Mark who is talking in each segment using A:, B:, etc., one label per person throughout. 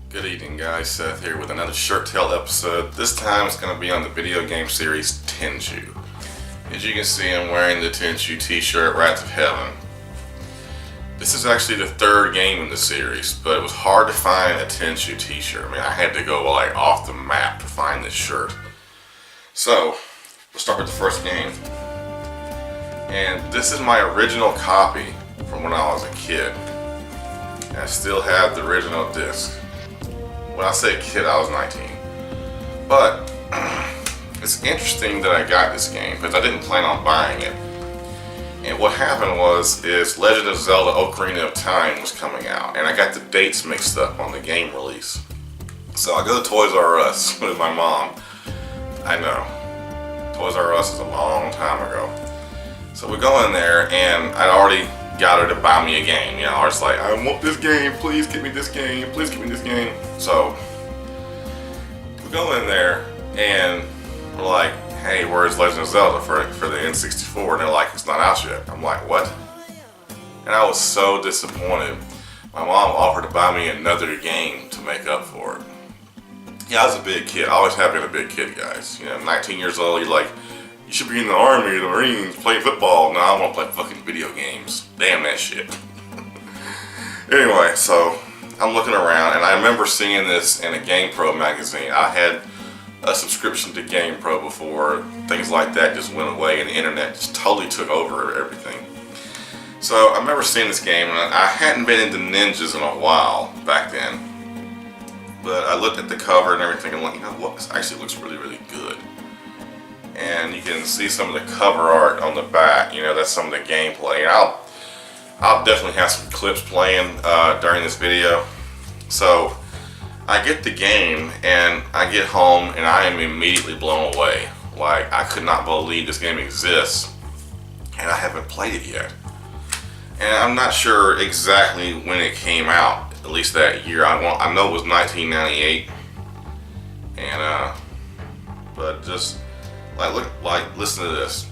A: Good evening guys, Seth here with another Shirt Tail episode. This time it's going to be on the video game series Tenchu. As you can see, I'm wearing the Tenchu t-shirt, Rats of Heaven. This is actually the third game in the series, but it was hard to find a Tenchu t-shirt. I mean, I had to go like off the map to find this shirt. So, we'll start with the first game. And this is my original copy from when I was a kid. And I still have the original disc. When I say kid, I was 19. But it's interesting that I got this game because I didn't plan on buying it. And what happened was Legend of Zelda Ocarina of Time was coming out, and I got the dates mixed up on the game release. So I go to Toys R Us with my mom. I know, Toys R Us is a long time ago. So we go in there, and I'd already got her to buy me a game. You know, I was like, I want this game, please give me this game, please give me this game. So we go in there and we're like, hey, where's Legend of Zelda for the N64? And they're like, it's not out yet. I'm like, what? And I was so disappointed. My mom offered to buy me another game to make up for it. Yeah, I was a big kid. I always have been a big kid, guys. You know, 19 years old, you're like, you should be in the Army, the Marines, play football. No, I want to play fucking video games. Damn that shit. Anyway, so I'm looking around, and I remember seeing this in a GamePro magazine. I had a subscription to GamePro before things like that just went away, and the internet just totally took over everything. So I remember seeing this game, and I hadn't been into ninjas in a while back then. But I looked at the cover and everything, and like, you know what? This actually looks really, really good. And you can see some of the cover art on the back. You know, that's some of the gameplay. And I'll definitely have some clips playing during this video. So I get the game and I get home and I am immediately blown away. Like, I could not believe this game exists and I haven't played it yet. And I'm not sure exactly when it came out, at least that year. I know it was 1998. And but just listen to this.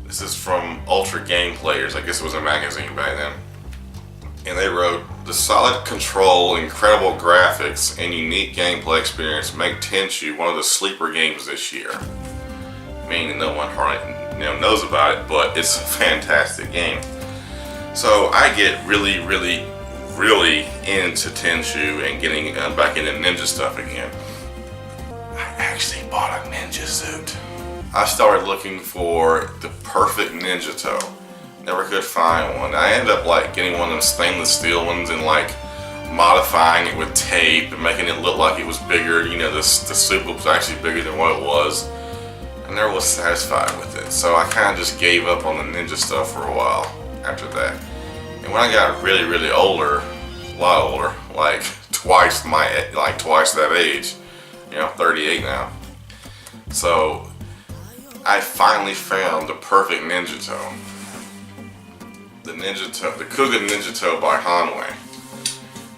A: This is from Ultra Game Players. I guess it was a magazine back then. And they wrote, the solid control, incredible graphics, and unique gameplay experience make Tenchu one of the sleeper games this year. Meaning no one hardly knows about it, but it's a fantastic game. So I get really, really, really into Tenchu and getting back into ninja stuff again. I actually bought a ninja suit. I started looking for the perfect Ninja-to. Never could find one. I ended up like getting one of them stainless steel ones and like modifying it with tape and making it look like it was bigger. You know, the suit was actually bigger than what it was. I never was satisfied with it. So I kind of just gave up on the ninja stuff for a while after that. And when I got really, really older, a lot older, like twice that age, you know, I'm 38 now. So I finally found the perfect Ninja-to. The Kouga Ninja-to by Hanwei.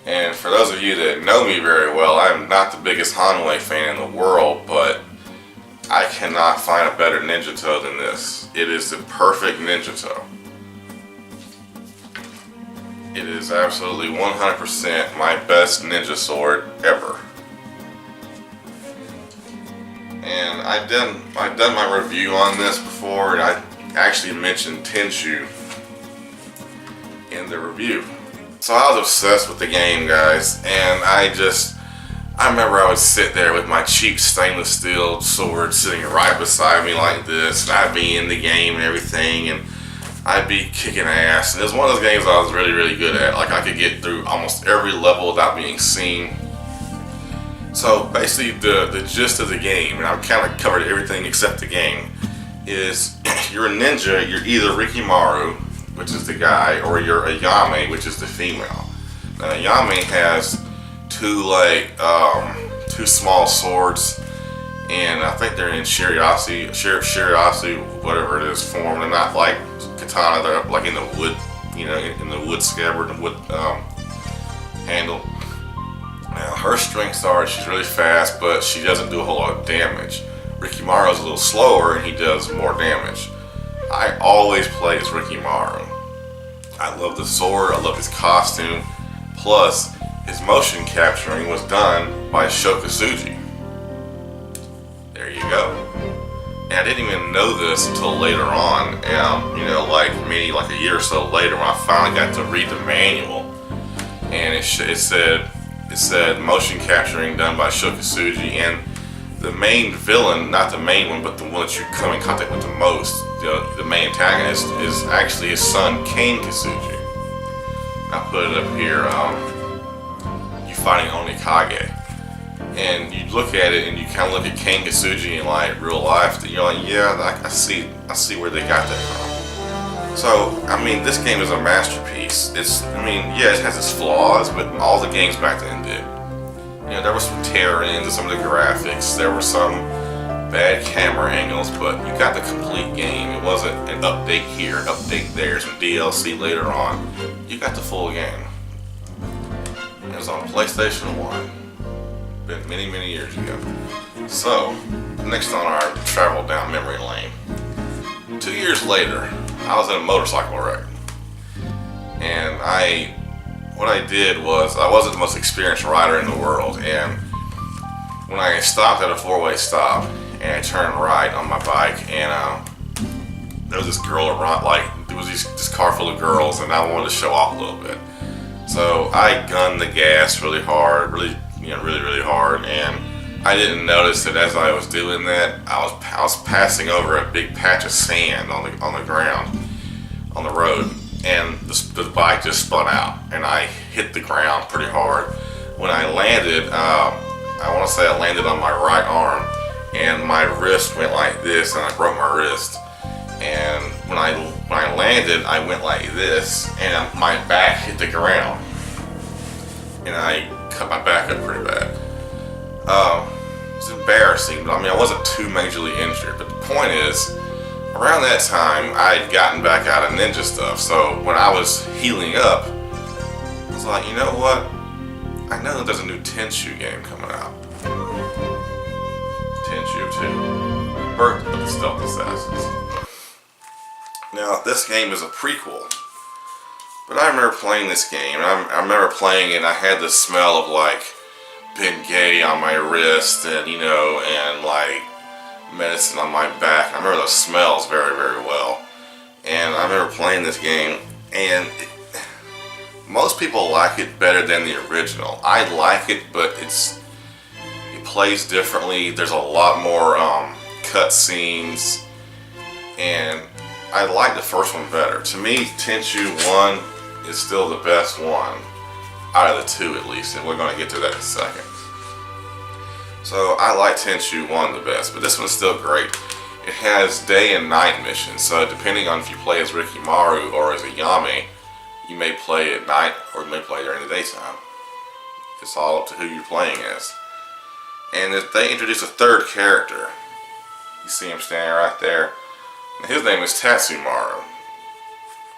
A: And for those of you that know me very well, I'm not the biggest Hanwei fan in the world, but I cannot find a better Ninja-to than this. It is the perfect Ninja-to. It is absolutely 100% my best ninja sword ever. And I've done my review on this before, and I actually mentioned Tenchu in the review. So I was obsessed with the game, guys, and I remember I would sit there with my cheap stainless steel sword sitting right beside me like this, and I'd be in the game and everything, and I'd be kicking ass. And it was one of those games I was really, really good at. Like, I could get through almost every level without being seen. So basically the gist of the game, and I've kind of covered everything except the game, is you're a ninja. You're either Rikimaru, which is the guy, or you're a Yame, which is the female. Now Yame has two small swords, and I think they're in shiriashi, whatever it is, form. They're not like katana, they're like in the wood, you know, in the wood scabbard and wood handle. Now, her strengths are she's really fast, but she doesn't do a whole lot of damage. Rikimaru's a little slower, and he does more damage. I always play as Rikimaru. I love the sword, I love his costume, plus his motion capturing was done by Shokasuji. There you go. And I didn't even know this until later on, you know, like maybe like a year or so later when I finally got to read the manual, and it said motion capturing done by Shokasuji, and the main villain, not the main one, but the one that you come in contact with the most, the main antagonist, is actually his son, Kane Kasuji. I put it up here, you fighting Onikage. And you look at it and you kind of look at Kane Kasuji in like real life, and you're like, yeah, I see where they got that from. So, I mean, this game is a masterpiece. I mean, yeah, it has its flaws, but all the games back then did. You know, there was some tear-ins to some of the graphics, there were some bad camera angles, but you got the complete game. It wasn't an update here, an update there, some DLC later on. You got the full game. It was on PlayStation 1. Been many, many years ago. So, next on our travel down memory lane. 2 years later, I was in a motorcycle wreck. And what I did was, I wasn't the most experienced rider in the world, and when I stopped at a four-way stop, and I turned right on my bike, and there was this girl around, like, there was this car full of girls, and I wanted to show off a little bit. So I gunned the gas really hard, really hard, and I didn't notice that as I was doing that, I was passing over a big patch of sand on the ground, on the road, and the bike just spun out, and I hit the ground pretty hard. When I landed, I want to say I landed on my right arm, and my wrist went like this, and I broke my wrist. And when I landed, I went like this, and my back hit the ground, and I cut my back up pretty bad. It's embarrassing, but I mean, I wasn't too majorly injured. But the point is, around that time, I had gotten back out of ninja stuff. So when I was healing up, I was like, you know what? I know that there's a new Tenchu game coming out. Tenchu 2. Birth of the Stealth Assassins. Now, this game is a prequel. But I remember playing this game, and I remember playing it, and I had the smell of like Bengay on my wrist, and you know, and like medicine on my back. I remember those smells very, very well. And I remember playing this game, and most people like it better than the original. I like it, but it plays differently. There's a lot more cut scenes, and I like the first one better. To me, Tenchu 1 is still the best one out of the two, at least, and we're going to get to that in a second. So I like Tenchu 1 the best, but this one's still great. It has day and night missions, so depending on if you play as Rikimaru or as a Yami, you may play at night or you may play during the daytime. It's all up to who you're playing as. And if they introduce a third character, you see him standing right there. His name is Tatsumaru.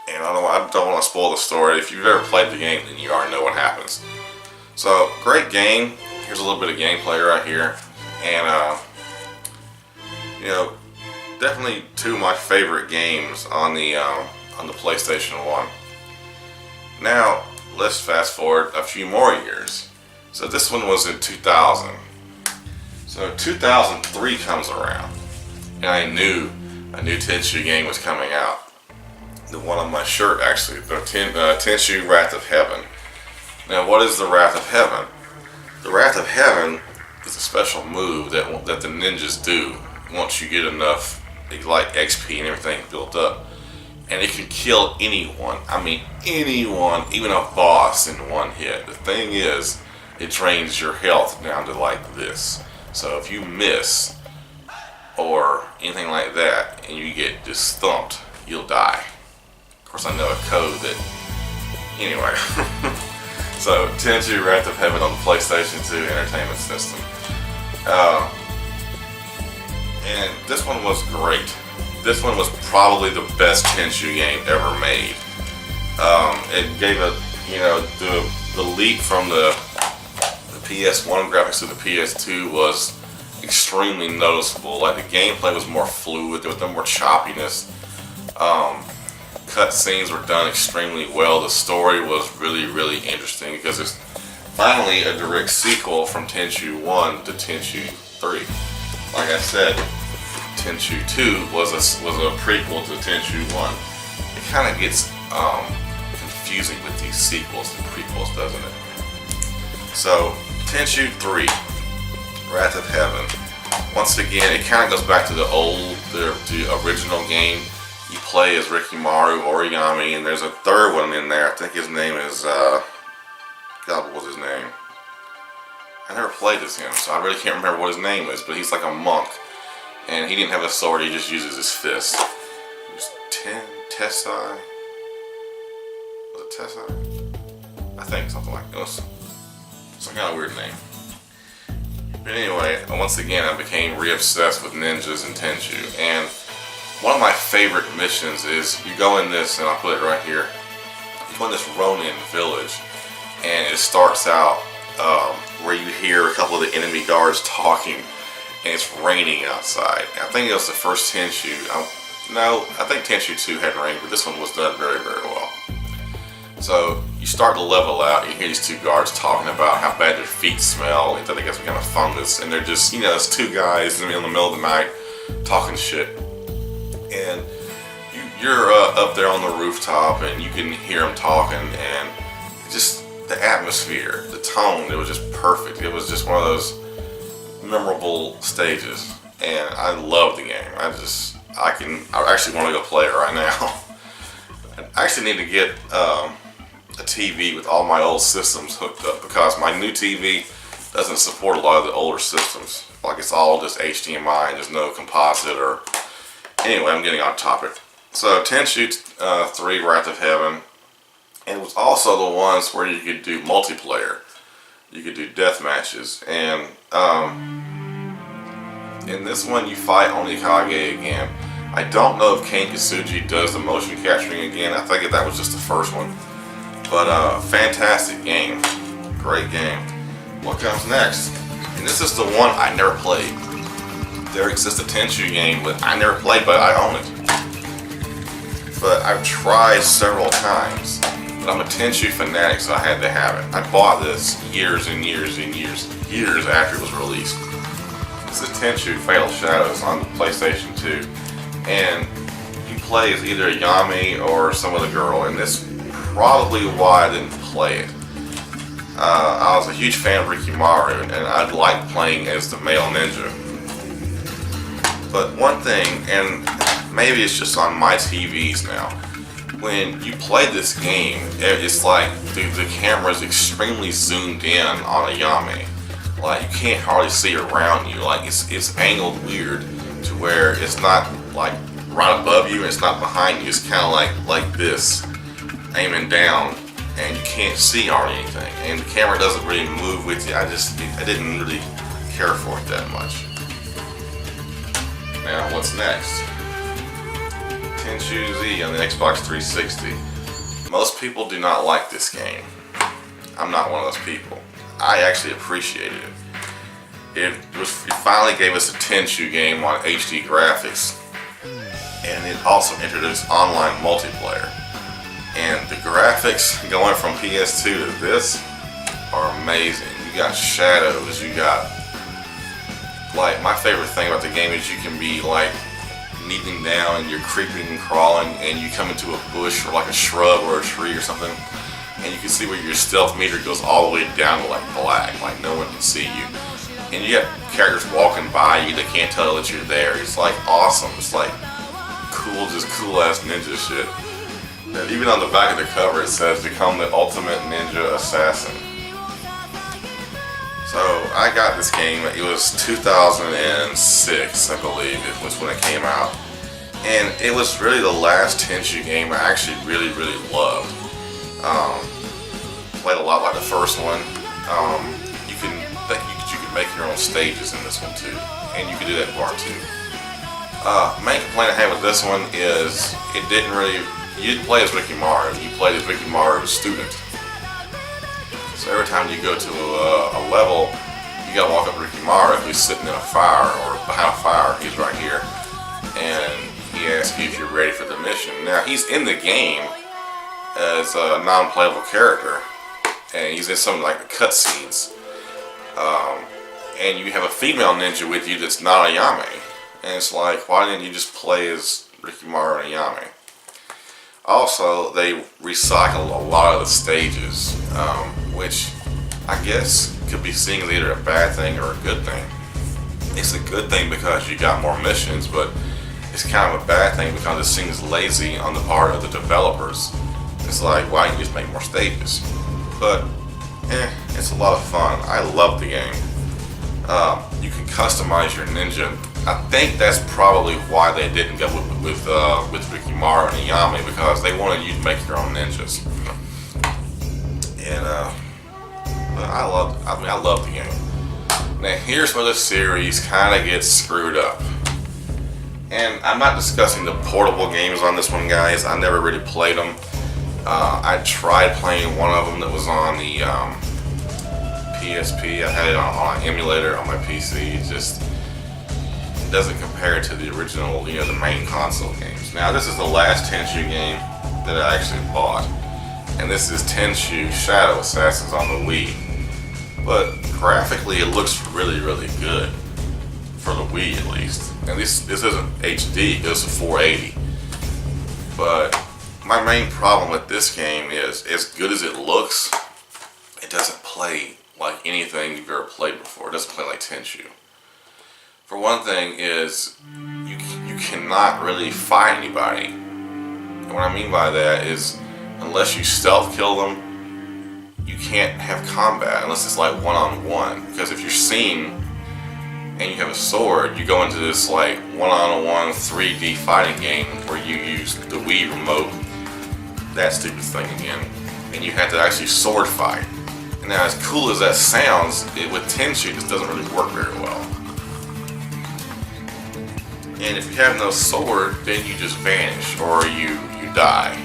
A: And I don't want to spoil the story. If you've ever played the game, then you already know what happens. So, great game. Here's a little bit of gameplay right here. And, you know, definitely two of my favorite games on the PlayStation 1. Now, let's fast forward a few more years. So this one was in 2000. So 2003 comes around, and I knew a new Tenchu game was coming out. The one on my shirt, actually, the Tenchu Wrath of Heaven. Now, what is the Wrath of Heaven? The Wrath of Heaven is a special move that the ninjas do once you get enough, like XP and everything built up, and it can kill anyone. I mean, anyone, even a boss, in one hit. The thing is, it drains your health down to like this. So if you miss or anything like that, and you get just thumped, you'll die. Of course, I know a code that. Anyway. So, Tenchu Wrath of Heaven on the PlayStation 2 Entertainment System. And this one was great. This one was probably the best Tenchu game ever made. It gave the leap from the PS1 graphics to the PS2 was extremely noticeable. Like, the gameplay was more fluid, there was no more choppiness. Cut scenes were done extremely well. The story was really, really interesting because it's finally a direct sequel from Tenchu 1 to Tenchu 3. Like I said, Tenchu 2 was a prequel to Tenchu 1. It kind of gets confusing with these sequels and prequels, doesn't it? So, Tenchu 3, Wrath of Heaven. Once again, it kind of goes back to the original game. You play as Rikimaru, Origami, and there's a third one in there. I think his name is, God, what was his name? I never played as him, so I really can't remember what his name is, but he's like a monk. And he didn't have a sword, he just uses his fist. It was Tessai? Was it Tessai? I think, something like this. Some kind of weird name. But anyway, once again, I became re-obsessed with ninjas and Tenchu. And one of my favorite missions is, you go in this, and I'll put it right here. You go in this Ronin village, and it starts out where you hear a couple of the enemy guards talking, and it's raining outside. And I think it was the first Tenchu. No, I think Tenchu 2 had rain, but this one was done very, very well. So you start to level out, you hear these two guards talking about how bad their feet smell, and that they got some kind of fungus, and they're just, you know, it's two guys in the middle of the night talking shit. And you're up there on the rooftop, and you can hear them talking, and just the atmosphere, the tone, it was just perfect. It was just one of those memorable stages, and I love the game. I actually want to go play it right now. I actually need to get a TV with all my old systems hooked up, because my new TV doesn't support a lot of the older systems. Like, it's all just HDMI and there's no composite or... Anyway, I'm getting off topic. So, Tenchu 3 Wrath of Heaven, and it was also the ones where you could do multiplayer. You could do death matches, and in this one you fight Onikage again. I don't know if Kane Kasuji does the motion capturing again. I think that was just the first one. But fantastic game. Great game. What comes next? And this is the one I never played. There exists a Tenchu game, but I never played, but I own it. But I've tried several times. But I'm a Tenchu fanatic, so I had to have it. I bought this years and years and years after it was released. This is Tenchu Fatal Shadows on PlayStation 2. And you play as either a Yami or some other girl, and this is probably why I didn't play it. I was a huge fan of Rikimaru, and I liked playing as the male ninja. But one thing, and maybe it's just on my TVs now, when you play this game, it's like the camera is extremely zoomed in on a Yami. Like, you can't hardly see around you. Like, it's angled weird to where it's not like right above you and it's not behind you. It's kind of like this, aiming down, and you can't see hardly anything. And the camera doesn't really move with you. I didn't really care for it that much. Now, what's next? Tenchu Z on the Xbox 360. Most people do not like this game. I'm not one of those people. I actually appreciated it. It finally gave us a Tenchu game on HD graphics, and it also introduced online multiplayer. And the graphics going from PS2 to this are amazing. You got shadows, you got, like, my favorite thing about the game is you can be like kneeling down and you're creeping and crawling, and you come into a bush or like a shrub or a tree or something, and you can see where your stealth meter goes all the way down to like black, like no one can see you. And you have characters walking by you that can't tell that you're there. It's like awesome. It's like cool, just cool ass ninja shit. And even on the back of the cover it says, "Become the ultimate ninja assassin." So I got this game. It was 2006, I believe, it was when it came out. And it was really the last Tenchu game I actually really loved. Played a lot like the first one. You can make your own stages in this one too, and you can do that in part 2. Main complaint I had with this one is it didn't really. You didn't play as Rikimaru. You played as Rikimaru's student. So every time you go to a level, you gotta walk up to Rikimaru, who's sitting in a fire or behind a fire. He's right here, and he asks you if you're ready for the mission. Now he's in the game as a non-playable character, and he's in some like the cutscenes. And you have a female ninja with you that's not Ayame, and it's like, why didn't you just play as Rikimaru and Ayame? Also, they recycle a lot of the stages, which I guess could be seen as either a bad thing or a good thing. It's a good thing because you got more missions, but it's kind of a bad thing because it seems lazy on the part of the developers. It's like, why don't you just make more stages? But, it's a lot of fun. I love the game. You can customize your ninja. I think that's probably why they didn't go with Rikimaru and Ayame, because they wanted you to make your own ninjas. And but I love the game. Now here's where the series kind of gets screwed up. And I'm not discussing the portable games on this one, guys. I never really played them. I tried playing one of them that was on the PSP. I had it on an emulator on my PC. It just doesn't compare to the original, the main console games. Now this is the last Tenchu game that I actually bought, and this is Tenchu Shadow Assassins on the Wii. But graphically it looks really, really good, for the Wii at least. And this isn't HD, this is 480. But my main problem with this game is, as good as it looks, it doesn't play like anything you've ever played before. It doesn't play like Tenchu. For one thing is, you cannot really fight anybody. And what I mean by that is, unless you stealth kill them, you can't have combat unless it's like one-on-one. Because if you're seen and you have a sword, you go into this like one-on-one 3D fighting game where you use the Wii remote, that stupid thing again, and you have to actually sword fight. And now, as cool as that sounds, with Tenchu, this doesn't really work very well. And if you have no sword, then you just vanish, or you die,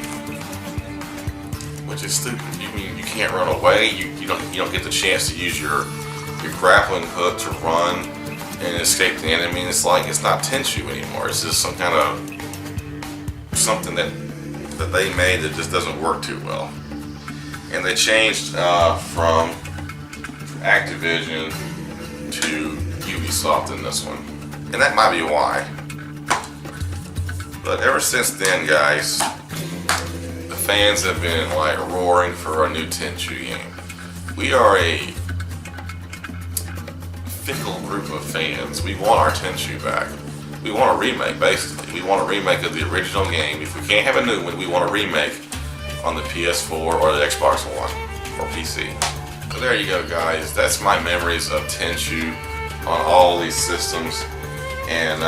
A: which is stupid. You can't run away. You don't get the chance to use your grappling hook to run and escape the enemy. And it's like, it's not Tenchu anymore. It's just some kind of something that they made that just doesn't work too well. And they changed from Activision to Ubisoft in this one, and that might be why. But ever since then, guys, the fans have been like roaring for a new Tenchu game. We are a fickle group of fans. We want our Tenchu back. We want a remake, basically. We want a remake of the original game. If we can't have a new one, we want a remake on the PS4 or the Xbox One or PC. So there you go, guys. That's my memories of Tenchu on all these systems. And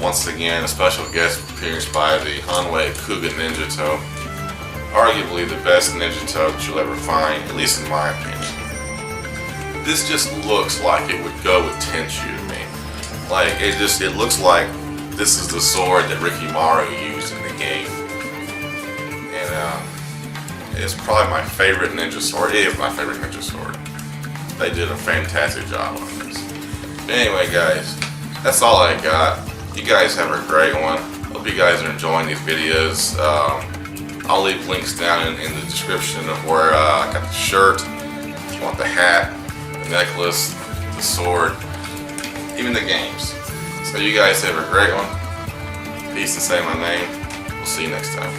A: once again, a special guest appearance by the Hanwei Kouga Ninja-to. Arguably the best Ninja-to that you'll ever find, at least in my opinion. This just looks like it would go with Tenchu to me. Like, it looks like this is the sword that Rikimaru used in the game. And it's probably my favorite ninja sword. It is my favorite ninja sword. They did a fantastic job on this. But anyway, guys, that's all I got. You guys have a great one. Hope you guys are enjoying these videos. I'll leave links down in the description of where I got the shirt, if you want the hat, the necklace, the sword, even the games. So you guys have a great one. Peace and say my name. We'll see you next time.